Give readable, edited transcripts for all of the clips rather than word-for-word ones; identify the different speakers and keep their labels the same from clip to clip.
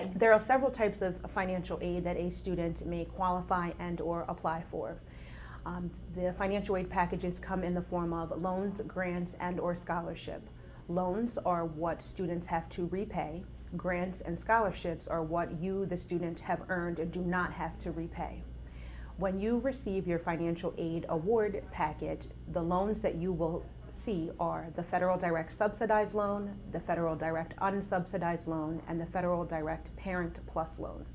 Speaker 1: Okay.
Speaker 2: There are several types of financial aid that a student may qualify and or apply for. The financial aid packages come in the form of loans, grants, and or scholarship. Loans are what students have to repay. Grants and scholarships are what you, the student, have earned and do not have to repay. When you receive your financial aid award packet, the loans that you will see are the Federal Direct Subsidized Loan, the Federal Direct Unsubsidized Loan, and the Federal Direct Parent Plus Loan.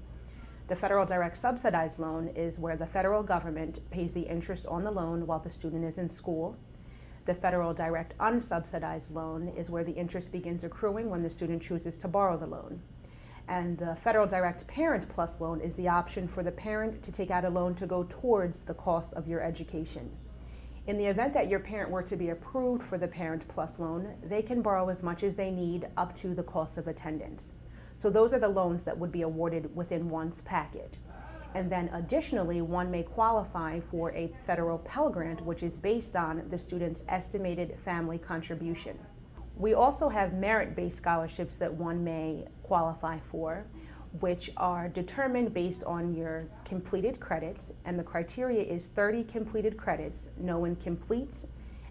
Speaker 2: The Federal Direct Subsidized Loan is where the federal government pays the interest on the loan while the student is in school. The Federal Direct Unsubsidized Loan is where the interest begins accruing when the student chooses to borrow the loan. And the Federal Direct Parent Plus Loan is the option for the parent to take out a loan to go towards the cost of your education. In the event that your parent were to be approved for the Parent Plus Loan, they can borrow as much as they need up to the cost of attendance. So those are the loans that would be awarded within one's packet. And then additionally, one may qualify for a federal Pell Grant, which is based on the student's estimated family contribution. We also have merit-based scholarships that one may qualify for, which are determined based on your completed credits, and the criteria is 30 completed credits, no incompletes,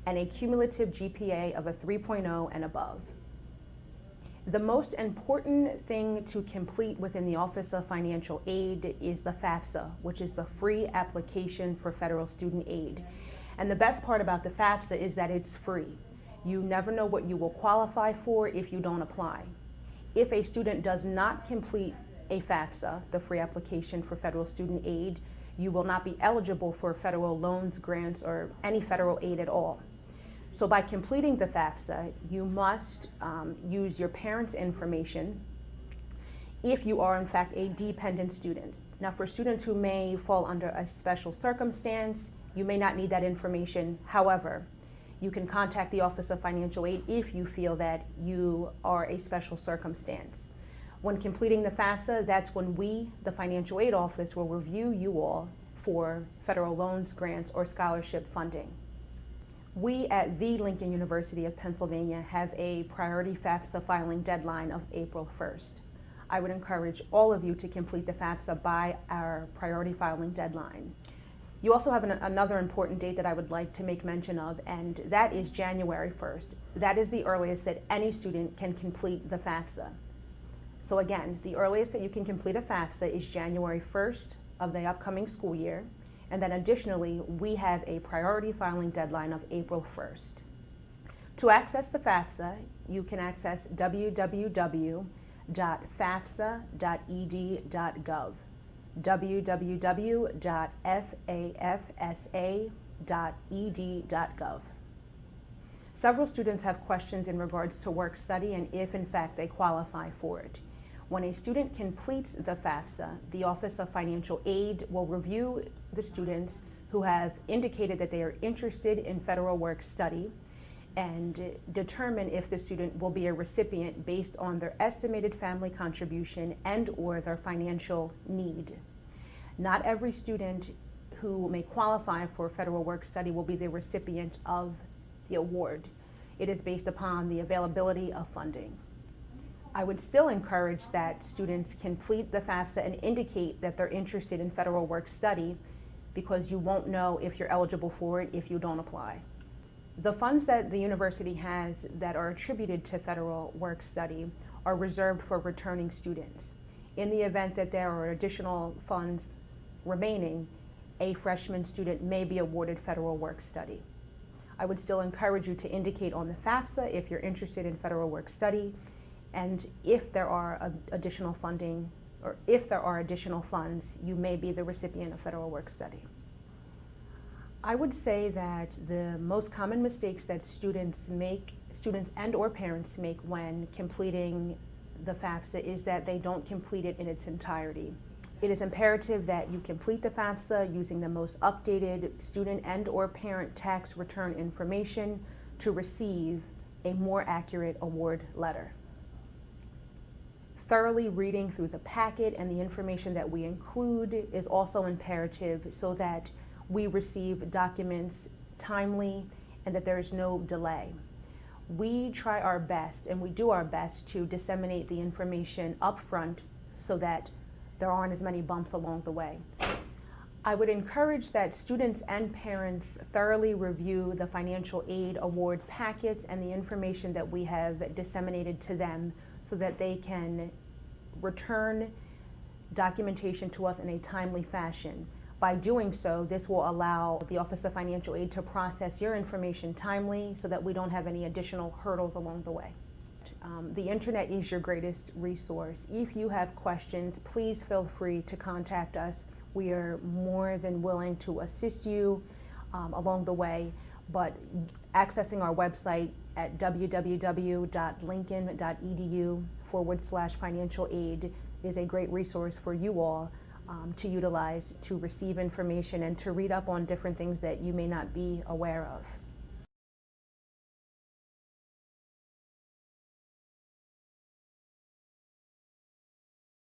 Speaker 2: and a cumulative GPA of a 3.0 and above. The most important thing to complete within the Office of Financial Aid is the FAFSA, which is the Free Application for Federal Student Aid. And the best part about the FAFSA is that it's free. You never know what you will qualify for if you don't apply. If a student does not complete a FAFSA, the Free Application for Federal Student Aid, you will not be eligible for federal loans, grants, or any federal aid at all. So by completing the FAFSA, you must use your parents' information if you are in fact a dependent student. Now for students who may fall under a special circumstance, you may not need that information. However, you can contact the Office of Financial Aid if you feel that you are a special circumstance. When completing the FAFSA, that's when we, the Financial Aid Office, will review you all for federal loans, grants, or scholarship funding. We at the Lincoln University of Pennsylvania have a priority FAFSA filing deadline of April 1st. I would encourage all of you to complete the FAFSA by our priority filing deadline. You also have another important date that I would like to make mention of, and that is January 1st. That is the earliest that any student can complete the FAFSA. So again, the earliest that you can complete a FAFSA is January 1st of the upcoming school year. And then additionally, we have a priority filing deadline of April 1st. To access the FAFSA, you can access www.fafsa.ed.gov, www.fafsa.ed.gov. Several students have questions in regards to work study and if in fact they qualify for it. When a student completes the FAFSA, the Office of Financial Aid will review the students who have indicated that they are interested in federal work study and determine if the student will be a recipient based on their estimated family contribution and or their financial need. Not every student who may qualify for federal work study will be the recipient of the award. It is based upon the availability of funding. I would still encourage that students complete the FAFSA and indicate that they're interested in federal work study, because you won't know if you're eligible for it if you don't apply. The funds that the university has that are attributed to federal work study are reserved for returning students. In the event that there are additional funds remaining, a freshman student may be awarded federal work study. I would still encourage you to indicate on the FAFSA if you're interested in federal work study, and if there are additional funding, or if there are additional funds, you may be the recipient of federal work study. I would say that the most common mistakes that students and or parents make when completing the FAFSA is that they don't complete it in its entirety. It is imperative that you complete the FAFSA using the most updated student and or parent tax return information to receive a more accurate award letter. Thoroughly reading through the packet and the information that we include is also imperative so that we receive documents timely and that there is no delay. We try our best and we do our best to disseminate the information upfront so that there aren't as many bumps along the way. I would encourage that students and parents thoroughly review the financial aid award packets and the information that we have disseminated to them so that they can return documentation to us in a timely fashion. By doing so, this will allow the Office of Financial Aid to process your information timely so that we don't have any additional hurdles along the way. The internet is your greatest resource. If you have questions, please feel free to contact us. We are more than willing to assist you along the way, but accessing our website at www.lincoln.edu/financial aid is a great resource for you all to utilize to receive information and to read up on different things that you may not be aware of.